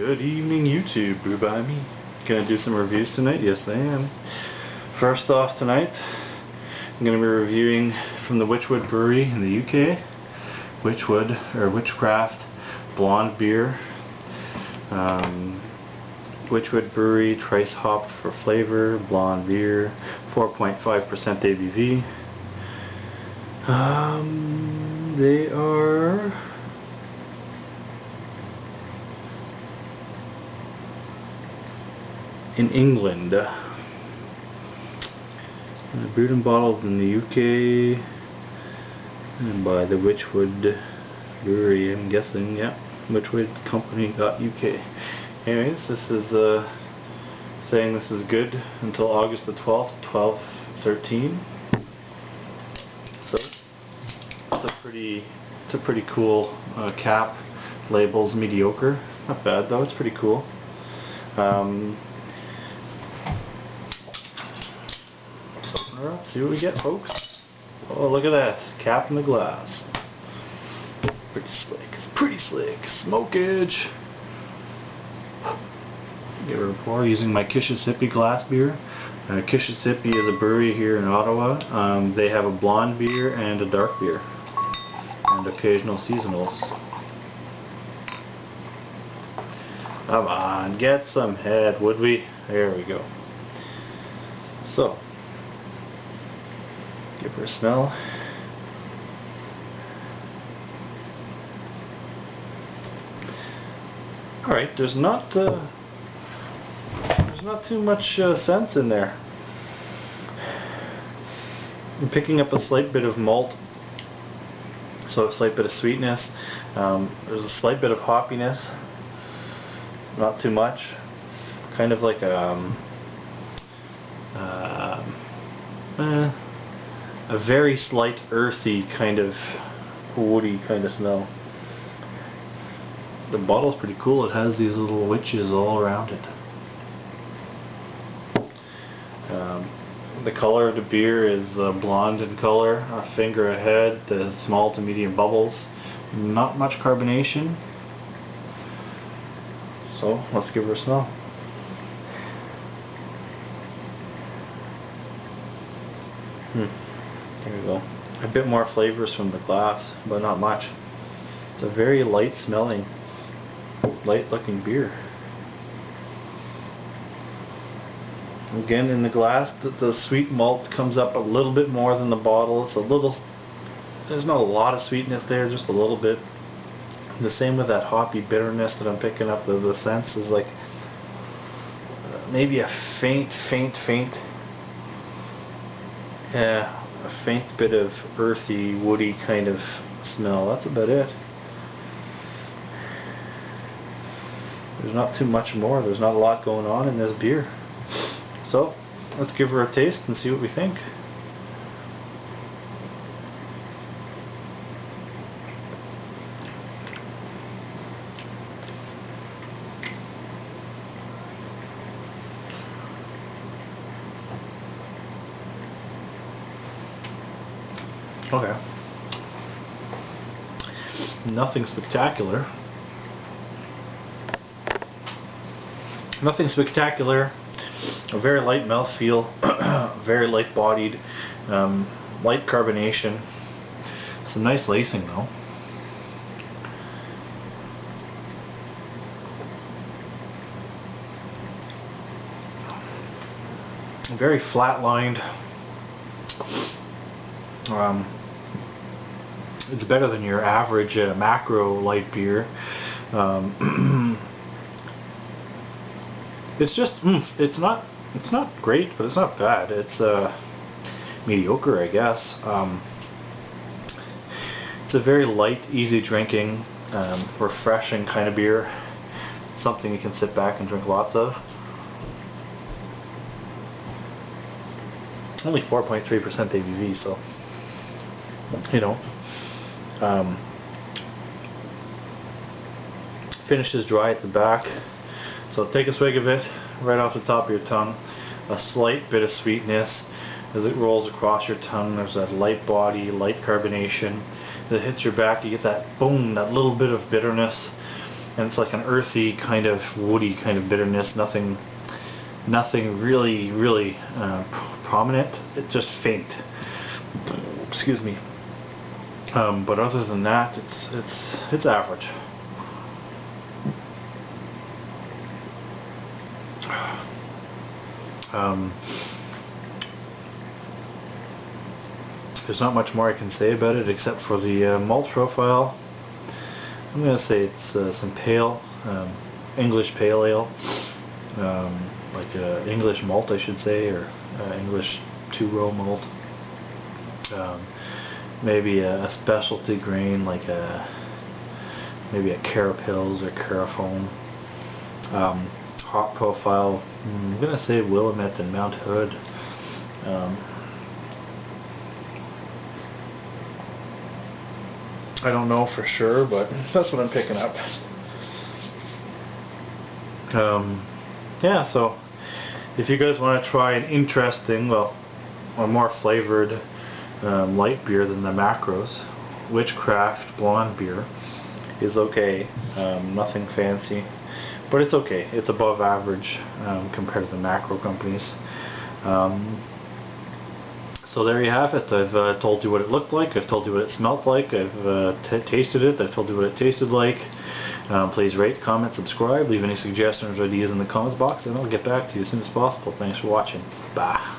Good evening, YouTube. Brew by me. Gonna do some reviews tonight? Yes, I am. First off tonight, I'm gonna be reviewing from the Wychwood Brewery in the UK. Wychwood, or Wychcraft blonde beer. Wychwood Brewery, trice hopped for flavor, blonde beer, 4.5% ABV. They are in England. Brewed and bottled in the UK and by the Wychwood Brewery, I'm guessing. Yeah, Wychwood Company.uk. Anyways, this is saying this is good until August the 12th, 12/13. So it's a pretty cool cap. Labels mediocre, not bad though. It's pretty cool. Let's open her up, see what we get, folks. Oh, look at that cap in the glass. Pretty slick. It's pretty slick. Smokage. Give her a pour using my Mississippi glass beer. Mississippi is a brewery here in Ottawa. They have a blonde beer and a dark beer, and occasional seasonals. Come on, get some head, would we? There we go. So, give her a smell. Alright, there's not too much sense in there. I'm picking up a slight bit of malt, so a slight bit of sweetness. There's a slight bit of hoppiness, not too much. Kind of like a very slight earthy kind of woody kind of smell. The bottle's pretty cool. It has these little witches all around it. The color of the beer is blonde in color, a finger ahead, small to medium bubbles. Not much carbonation. So let's give her a smell. There we go. A bit more flavors from the glass, but not much. It's a very light smelling, light looking beer. Again, in the glass, the sweet malt comes up a little bit more than the bottle. It's a little, there's not a lot of sweetness there, just a little bit. The same with that hoppy bitterness that I'm picking up. The sense is like maybe a faint, yeah, a faint bit of earthy, woody kind of smell. That's about it. There's not too much more. There's not a lot going on in this beer. So let's give her a taste and see what we think. Okay. Nothing spectacular. Nothing spectacular. A very light mouthfeel, very light bodied, light carbonation. Some nice lacing though. Very flat-lined. It's better than your average macro light beer. It's just it's not great, but it's not bad. It's mediocre, I guess. It's a very light, easy drinking, refreshing kind of beer. Something you can sit back and drink lots of. Only 4.3% ABV, so you know. Finishes dry at the back. So take a swig of it right off the top of your tongue. A slight bit of sweetness as it rolls across your tongue. There's that light body, light carbonation. As it hits your back, you get that boom, that little bit of bitterness. and it's like an earthy kind of woody kind of bitterness. Nothing really prominent. It's just faint. Excuse me. But other than that, it's average. There's not much more I can say about it except for the malt profile. I'm going to say it's some pale, English pale ale, like English malt I should say, or English 2-row malt. Maybe a specialty grain like maybe a Carapils or Carafoam. Hop profile, I'm going to say Willamette and Mount Hood. I don't know for sure, but that's what I'm picking up. Yeah, so if you guys want to try an interesting, well, a more flavored light beer than the macros, Wychcraft blonde beer is okay. Nothing fancy, but it's okay. It's above average compared to the macro companies. So there you have it. I've told you what it looked like. I've told you what it smelled like. I've tasted it. I've told you what it tasted like. Please rate, comment, subscribe. Leave any suggestions or ideas in the comments box, and I'll get back to you as soon as possible. Thanks for watching. Bye.